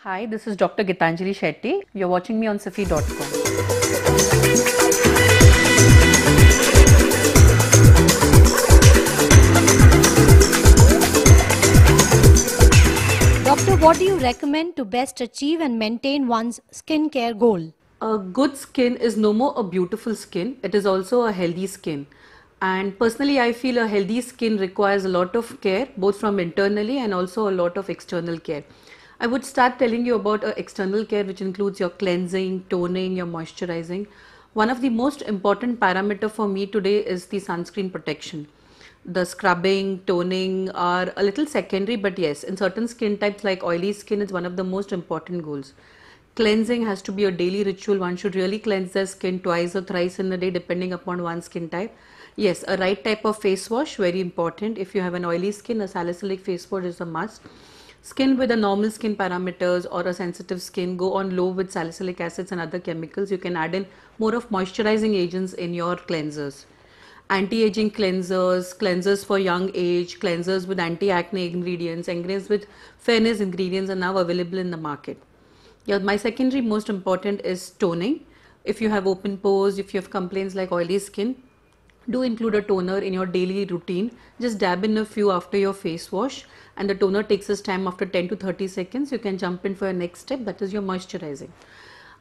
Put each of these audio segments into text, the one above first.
Hi, this is Dr. Geetanjali Shetty. You're watching me on Sify.com. Doctor, what do you recommend to best achieve and maintain one's skincare goal? A good skin is no more a beautiful skin, it is also a healthy skin. And personally, I feel a healthy skin requires a lot of care, both from internally and also a lot of external care. I would start telling you about external care, which includes your cleansing, toning, your moisturizing. One of the most important parameter for me today is the sunscreen protection. The scrubbing, toning are a little secondary, but yes, in certain skin types like oily skin, it's one of the most important goals. Cleansing has to be a daily ritual. One should really cleanse their skin twice or thrice in a day, depending upon one's skin type. Yes, a right type of face wash, very important. If you have an oily skin, a salicylic face wash is a must. Skin with a normal skin parameters or a sensitive skin, go on low with salicylic acids and other chemicals. You can add in more of moisturizing agents in your cleansers. Anti-aging cleansers, cleansers for young age, cleansers with anti-acne ingredients, ingredients with fairness ingredients are now available in the market. Yeah, my secondary most important is toning. If you have open pores, if you have complaints like oily skin, do include a toner in your daily routine. Just dab in a few after your face wash, and the toner takes its time after 10 to 30 seconds. You can jump in for your next step, that is your moisturizing.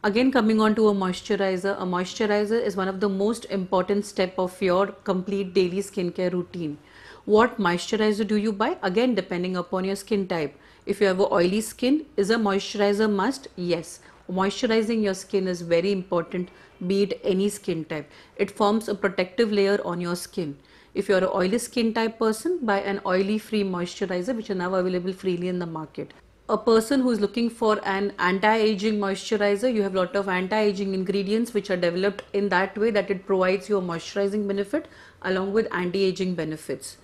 Again, coming on to a moisturizer is one of the most important step of your complete daily skincare routine. What moisturizer do you buy? Again, depending upon your skin type. If you have a oily skin, is a moisturizer must? Yes. Moisturizing your skin is very important, be it any skin type. It forms a protective layer on your skin. If you're an oily skin type person, buy an oily free moisturizer, which are now available freely in the market. A person who is looking for an anti-aging moisturizer, you have a lot of anti-aging ingredients which are developed in that way that it provides you a moisturizing benefit along with anti-aging benefits.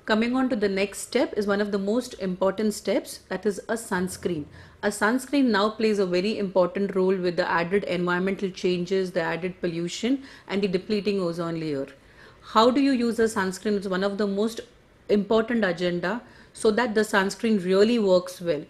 Coming on to the next step is one of the most important steps, that is a sunscreen. A sunscreen now plays a very important role with the added environmental changes, the added pollution and the depleting ozone layer. How do you use a sunscreen? It's one of the most important agenda so that the sunscreen really works well.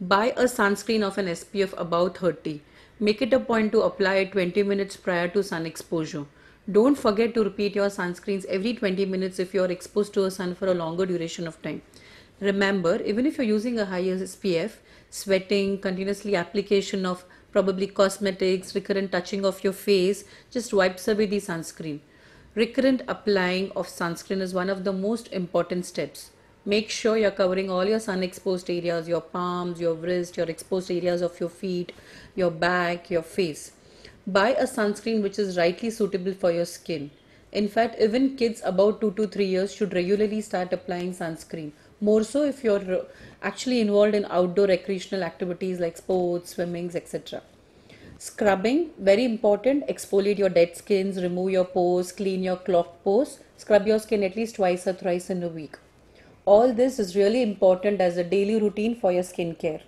Buy a sunscreen of an SPF above 30. Make it a point to apply it 20 minutes prior to sun exposure. Don't forget to repeat your sunscreens every 20 minutes if you are exposed to a sun for a longer duration of time. Remember, even if you're using a high SPF, sweating, continuously application of probably cosmetics, recurrent touching of your face, just wipes away the sunscreen. Recurrent applying of sunscreen is one of the most important steps. Make sure you're covering all your sun exposed areas, your palms, your wrist, your exposed areas of your feet, your back, your face. Buy a sunscreen which is rightly suitable for your skin. In fact, even kids about 2 to 3 years should regularly start applying sunscreen. More so if you're actually involved in outdoor recreational activities like sports, swimmings, etc. Scrubbing, very important. Exfoliate your dead skins, remove your pores, clean your clogged pores. Scrub your skin at least twice or thrice in a week. All this is really important as a daily routine for your skincare.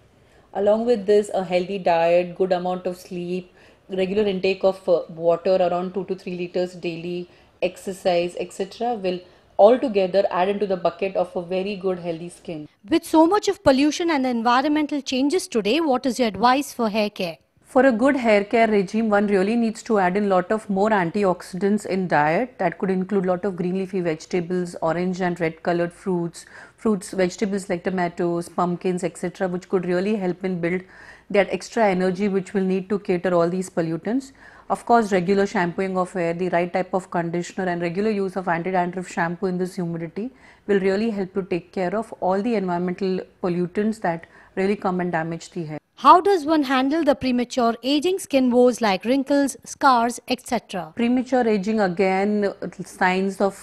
Along with this, a healthy diet, good amount of sleep, regular intake of water around 2 to 3 liters daily, exercise, etc. will altogether add into the bucket of a very good healthy skin. With so much of pollution and environmental changes today, what is your advice for hair care? For a good hair care regime, one really needs to add in lot of more antioxidants in diet. That could include lot of green leafy vegetables, orange and red colored fruits, vegetables like tomatoes, pumpkins, etc., which could really help in build that extra energy which will need to cater all these pollutants. Of course, regular shampooing of hair, the right type of conditioner and regular use of anti-dandruff shampoo in this humidity will really help to take care of all the environmental pollutants that really come and damage the hair. How does one handle the premature aging skin woes like wrinkles, scars, etc.? Premature aging, again, signs of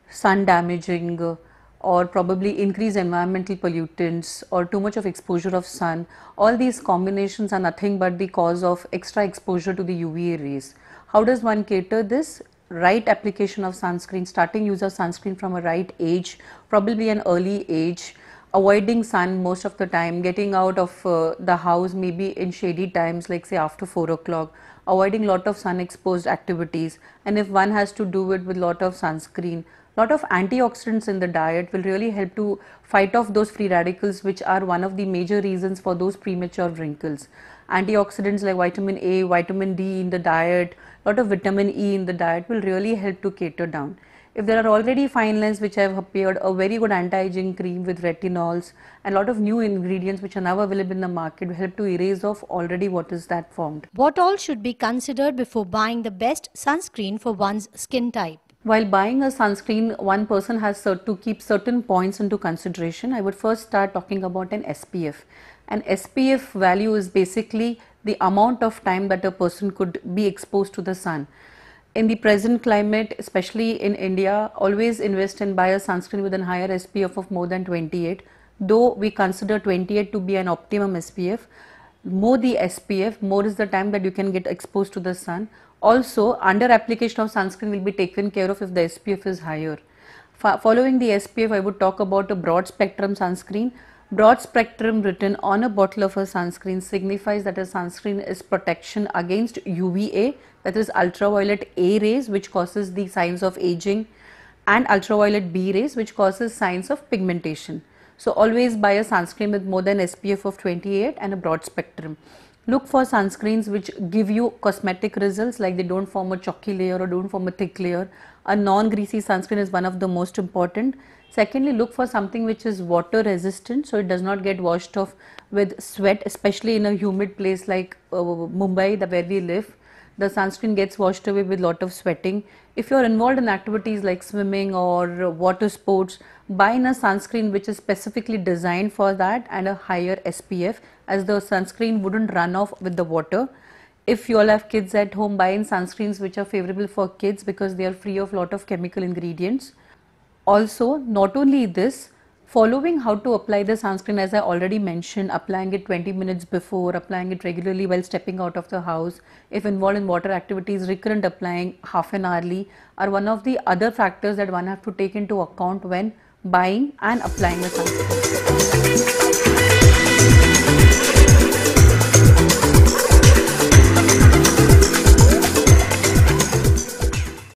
sun damaging or probably increased environmental pollutants or too much of exposure of sun. All these combinations are nothing but the cause of extra exposure to the UVA rays. How does one cater this? Right application of sunscreen, starting use of sunscreen from a right age, probably an early age, avoiding sun most of the time, getting out of the house maybe in shady times like say after 4 o'clock, avoiding lot of sun exposed activities, and if one has to do it with lot of sunscreen, Lot of antioxidants in the diet will really help to fight off those free radicals, which are one of the major reasons for those premature wrinkles. Antioxidants like vitamin A, vitamin D in the diet, lot of vitamin E in the diet will really help to cater down. If there are already fine lines which have appeared, a very good anti-aging cream with retinols and a lot of new ingredients which are now available in the market will help to erase off already what is that formed. What all should be considered before buying the best sunscreen for one's skin type? While buying a sunscreen, one person has to keep certain points into consideration. I would first start talking about an SPF. An SPF value is basically the amount of time that a person could be exposed to the sun. In the present climate, especially in India, always invest and buy a sunscreen with a higher SPF of more than 28. Though we consider 28 to be an optimum SPF, more the SPF, more is the time that you can get exposed to the sun. Also, under application of sunscreen will be taken care of if the SPF is higher. Following the SPF, I would talk about a broad spectrum sunscreen. Broad spectrum written on a bottle of a sunscreen signifies that a sunscreen is protection against UVA, that is ultraviolet A rays, which causes the signs of aging, and ultraviolet B rays, which causes signs of pigmentation. So always buy a sunscreen with more than SPF of 28 and a broad spectrum. Look for sunscreens which give you cosmetic results, like they don't form a chalky layer or don't form a thick layer. A non-greasy sunscreen is one of the most important. Secondly, look for something which is water resistant, so it does not get washed off with sweat, especially in a humid place like Mumbai, where we live. The sunscreen gets washed away with lot of sweating. If you are involved in activities like swimming or water sports, buy in a sunscreen which is specifically designed for that and a higher SPF, as the sunscreen wouldn't run off with the water. If you all have kids at home, buy in sunscreens which are favorable for kids because they are free of lot of chemical ingredients. Also, not only this, following how to apply the sunscreen, as I already mentioned, applying it 20 minutes before, applying it regularly while stepping out of the house, if involved in water activities, recurrent applying half an hourly, are one of the other factors that one have to take into account when buying and applying a sunscreen.